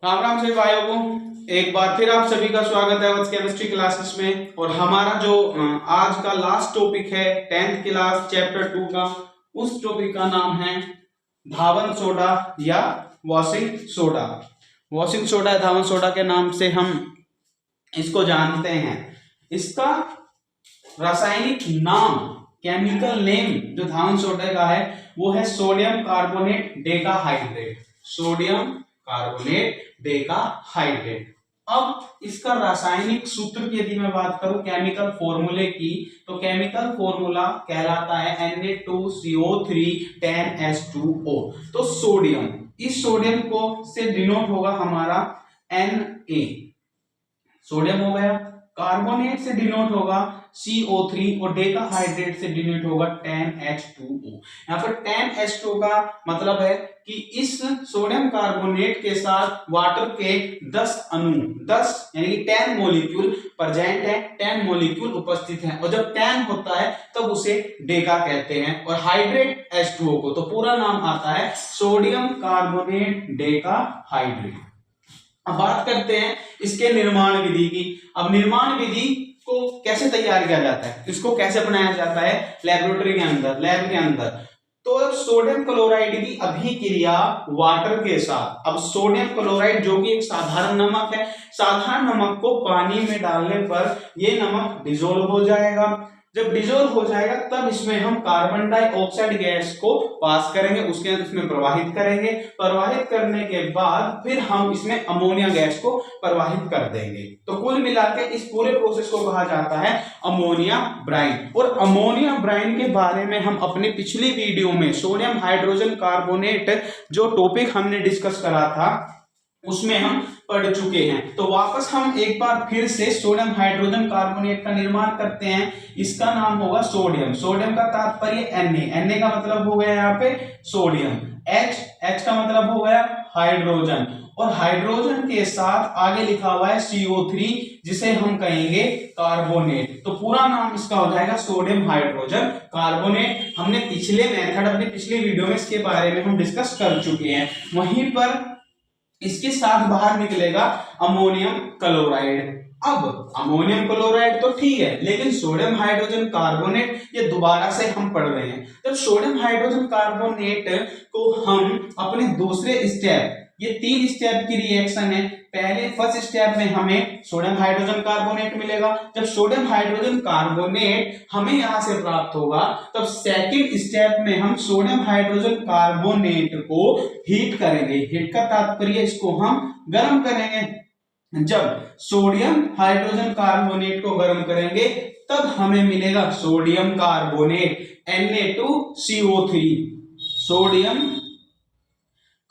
राम राम सभी भाइयों को एक बार फिर आप सभी का स्वागत है आज केमिस्ट्री क्लासेस में। और हमारा जो आज का लास्ट टॉपिक है 10th क्लास चैप्टर 2 का, उस टॉपिक का नाम है धावन सोडा या वॉशिंग सोडा। वॉशिंग सोडा या धावन सोडा के नाम से हम इसको जानते हैं। इसका रासायनिक नाम, केमिकल नेम जो धावन सोडा का है वो है sodium carbonate decahydrate. Sodium carbonate decahydrate. अब इसका रासायनिक सूत्र की यदि मैं बात करूं केमिकल फॉर्मूले की, तो केमिकल फॉर्मूला कहलाता है Na2CO3 10H2O। तो सोडियम, इस सोडियम को से डिनोट होगा हमारा Na, सोडियम हो गया। कार्बोनेट से डिनोट होगा CO3 और डेकाहाइड्रेट से डिनोट होगा 10H2O। यहाँ पर 10H2O का मतलब है कि इस सोडियम कार्बोनेट के साथ वाटर के 10 अणु, 10 यानी कि 10 मॉलिक्यूल प्रेजेंट है, 10 मॉलिक्यूल उपस्थित हैं। और जब 10 होता है तब उसे डेका कहते हैं। और हाइड्रेट H2O को तो पूरा नाम आता है सोडियम कार्बोनेट डेकाहाइड्रेट। अब बात करते हैं इसके निर्माण विधि की। अब निर्माण विधि को कैसे तैयार किया जाता है, इसको कैसे बनाया जाता है लेबोरेटरी के अंदर, लैब के अंदर। तो सोडियम क्लोराइड की अभिक्रिया वाटर के साथ, अब सोडियम क्लोराइड जो कि एक साधारण नमक है, साधारण नमक को पानी में डालने पर यह नमक डिसॉल्व हो जाएगा। जब डिसॉल्व हो जाएगा तब इसमें हम कार्बन डाइऑक्साइड गैस को पास करेंगे, उसके अंदर इसमें प्रवाहित करेंगे। प्रवाहित करने के बाद फिर हम इसमें अमोनिया गैस को प्रवाहित कर देंगे। तो कुल मिलाकर इस पूरे प्रोसेस को कहा जाता है अमोनिया ब्राइन। और अमोनिया ब्राइन के बारे में हम अपनी पिछली वीडियो में सोडियम हाइड्रोजन कार्बोनेट जो टॉपिक हमने डिस्कस करा था उसमेमें हम पढ़ चुके हैं। तो वापस हम एक बार फिर से सोडियम हाइड्रोजन कार्बोनेट का निर्माण करते हैं। इसका नाम होगा सोडियम। सोडियम का तात्पर्य Na, का मतलब हो गया यहाँ पे सोडियम। H का मतलब हो गया हाइड्रोजन, और हाइड्रोजन के साथ आगे लिखा हुआ है CO3 जिसे हम कहेंगे कार्बोनेट। तो पूरा नाम इसका हो जाएगा सोडियम हाइड्रोजन कार्बोनेट। हमने पिछले मेथड, अपनी पिछली वीडियो में इसके बारे में हम डिस्कस कर चुके हैं। वहीं पर इसके साथ बाहर निकलेगा अमोनियम क्लोराइड। अब अमोनियम क्लोराइड तो ठीक है, लेकिन सोडियम हाइड्रोजन कार्बोनेट ये दोबारा से हम पढ़ रहे हैं। जब सोडियम हाइड्रोजन कार्बोनेट को हम अपने दूसरे स्टेप, ये 3 स्टेप की रिएक्शन है। पहले फर्स्ट स्टेप में हमें सोडियम हाइड्रोजन कार्बोनेट मिलेगा। जब सोडियम हाइड्रोजन कार्बोनेट हमें यहां से प्राप्त होगा तब सेकंड स्टेप में हम सोडियम हाइड्रोजन कार्बोनेट को हीट करेंगे। हीट का तात्पर्य इसको हम गर्म करेंगे। जब सोडियम हाइड्रोजन कार्बोनेट को गर्म करेंगे तब हमें मिलेगा sodium carbonate Na2CO3, sodium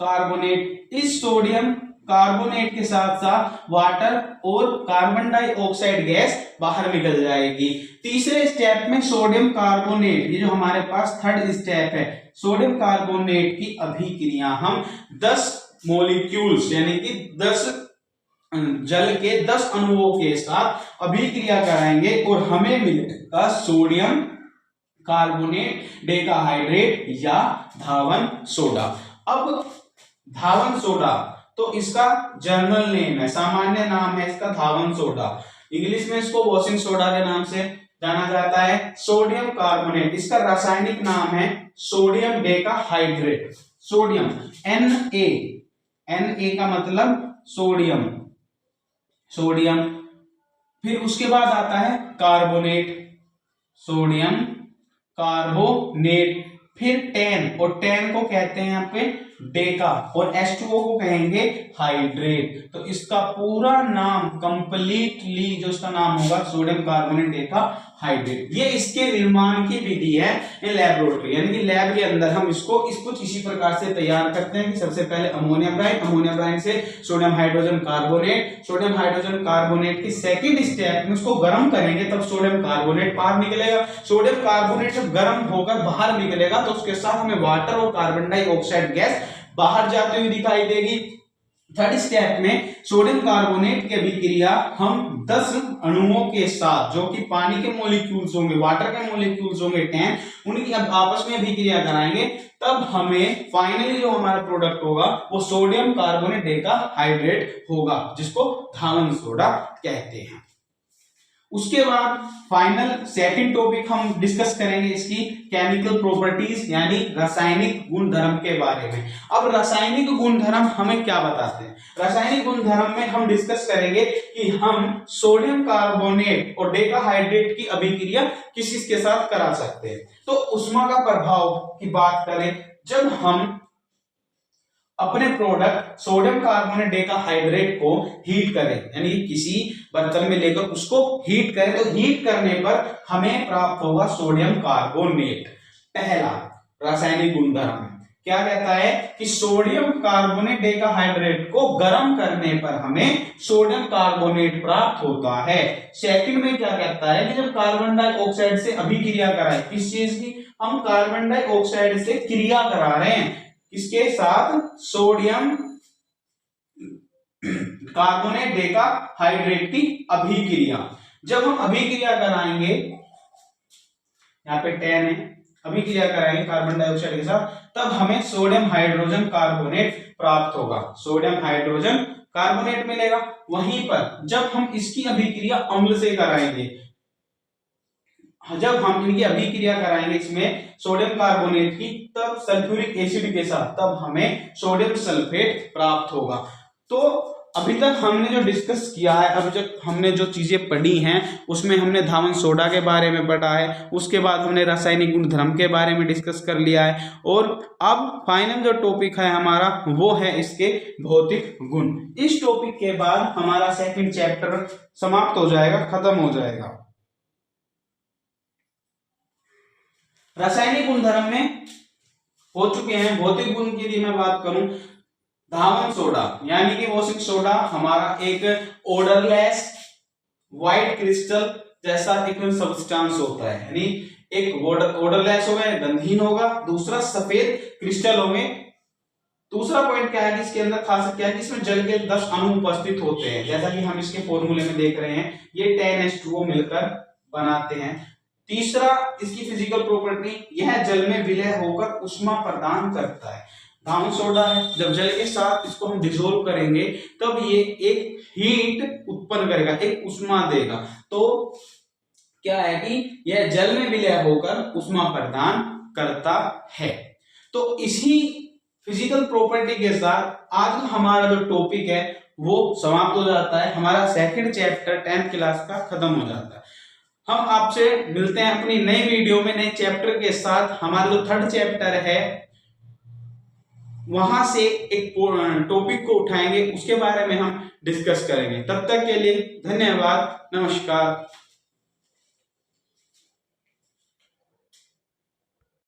carbonate. इस सोडियम कार्बोनेट के साथ साथ वाटर और कार्बन डाइऑक्साइड गैस बाहर निकल जाएगी। तीसरे स्टेप में सोडियम कार्बोनेट, ये जो हमारे पास थर्ड स्टेप है, सोडियम कार्बोनेट की अभिक्रिया हम 10 मॉलिक्यूल्स यानी कि 10 जल के 10 अणुओं के साथ अभिक्रिया कराएंगे और हमें मिलेगा सोडियम कार्बोनेट डेकाहाइड्रेट या धावन सोडा। अब धावन सोडा तो इसका जनरल नेम है, सामान्य नाम है इसका धावन सोडा। इंग्लिश में इसको वॉशिंग सोडा के नाम से जाना जाता है। सोडियम कार्बोनेट, इसका रासायनिक नाम है सोडियम डेकाहाइड्रेट। सोडियम Na का मतलब सोडियम, सोडियम। फिर उसके बाद आता है कार्बोनेट, सोडियम कार्बोनेट। फिर 10, और 10 को कहते हैं यहाँ पे डेका, और H2O को कहेंगे हाइड्रेट। तो इसका पूरा नाम कंप्लीटली जो इसका नाम होगा सोडियम कार्बोनेट डेका हाइड्रेट। ये इसके निर्माण की विधि है लैबोरेटरी, यानी कि लैब के अंदर हम इसको कुछ इसी प्रकार से तैयार करते हैं कि सबसे पहले अमोनिया ब्राइन, अमोनिया ब्राइन से sodium hydrogen carbonate, sodium hydrogen carbonate की सेकंड स्टेप में उसको गर्म करेंगे तब सोडियम कार्बोनेट बाहर निकलेगा। सोडियम कार्बोनेट जब गर्म होकर बाहर निकलेगा तो उसके साथ हमें वाटर और कार्बन डाइऑक्साइड गैस बाहर जाती हुई दिखाई देगी। थर्ड स्टेप में सोडियम कार्बोनेट की अभिक्रिया हम 10 अणुओं के साथ, जो कि पानी के मॉलिक्यूल्स होंगे, वाटर के मॉलिक्यूल्स होंगे 10, उनकी अब आपस में अभिक्रिया कराएंगे, तब हमें फाइनली जो हमारा प्रोडक्ट होगा वो सोडियम कार्बोनेट डेकाहाइड्रेट होगा, जिसको धावन सोडा कहते हैं। उसके बाद फाइनल सेकंड टॉपिक हम डिस्कस करेंगे इसकी केमिकल प्रॉपर्टीज, यानी रासायनिक गुणधर्म के बारे में। अब रासायनिक गुणधर्म हमें क्या बताते हैं? रासायनिक गुणधर्म में हम डिस्कस करेंगे कि हम सोडियम कार्बोनेट और डेकाहाइड्रेट की अभिक्रिया किस के साथ करा सकते हैं। तो ऊष्मा का प्रभाव की बात करें, जब हम अपने प्रोडक्ट सोडियम कार्बोनेट डेकाहाइड्रेट को हीट करें, यानी किसी बर्तन में लेकर उसको हीट करें, तो हीट करने पर हमें प्राप्त होगा सोडियम कार्बोनेट। पहला रासायनिक गुणधर्म क्या कहता है कि सोडियम कार्बोनेट डेकाहाइड्रेट को गर्म करने पर हमें सोडियम कार्बोनेट प्राप्त होता है। सेकंड में क्या कहता है कि जब कार्बन डाइऑक्साइड से अभिक्रिया कराए, किस चीज की? हम कार्बन डाइऑक्साइड से क्रिया करा रहे हैं, किसके साथ? सोडियम कार्बोनेट डेकाहाइड्रेट की अभिक्रिया। जब हम अभिक्रिया कराएंगे, यहाँ पे 10 है, अभिक्रिया कराएंगे कार्बन डाइऑक्साइड के साथ, तब हमें सोडियम हाइड्रोजन कार्बोनेट प्राप्त होगा, सोडियम हाइड्रोजन कार्बोनेट मिलेगा। वहीं पर जब हम इसकी अभिक्रिया अम्ल से कराएंगे, जब हम इनकी अभिक्रिया कराएंगे इसमें सोडियम कार्बोनेट की, तब सल्फ्यूरिक एसिड के साथ, तब हमें सोडियम सल्फेट प्राप्त होगा। तो अभी तक हमने जो डिस्कस किया है, अभी तक हमने जो चीजें पढ़ी हैं उसमें हमने धावन सोडा के बारे में पढ़ा है, उसके बाद हमने रासायनिक गुणधर्म के बारे में डिस्कस कर लिया है, और अब फाइनल जो टॉपिक है हमारा वो है इसके भौतिक गुण। इस टॉपिक के बाद हमारा सेकंड चैप्टर समाप्त हो जाएगा, खत्म हो जाएगा। रासायनिक गुणधर्म में हो चुके हैं। भौतिक गुण की यदि मैं बात करूं, धावन सोडा यानी कि वॉशिंग सोडा हमारा एक ओडरलेस व्हाइट क्रिस्टल जैसा एक सब्सटेंस होता है, यानी एक ओडरलेस होगा, गंधहीन होगा, दूसरा सफेद क्रिस्टल होंगे। दूसरा पॉइंट क्या है कि इसके अंदर खास क्या है कि इसमें जल के 10 अणु उपस्थित होते हैं, जैसा कि हम इसके फॉर्मूले में देख रहे हैं, ये 10H2O मिलकर बनाते हैं। तीसरा इसकी फिजिकल प्रॉपर्टी, यह जल में विलय होकर ऊष्मा प्रदान करता है। धावन सोडा है, जब जल के साथ इसको हम डिसोल्व करेंगे तब ये एक हीट उत्पन्न करेगा, एक ऊष्मा देगा। तो क्या है कि यह जल में विलय होकर ऊष्मा प्रदान करता है। तो इसी फिजिकल प्रॉपर्टी के साथ आज हमारा जो टॉपिक है वो समाप्त हो जाता है। हमारा सेकंड चैप्टर 10th क्लास का खत्म हो जाता है। हम आपसे मिलते हैं अपनी नई वीडियो में नए चैप्टर के साथ। हमारा जो थर्ड चैप्टर है वहां से एक टॉपिक को उठाएंगे, उसके बारे में हम डिस्कस करेंगे। तब तक के लिए धन्यवाद, नमस्कार।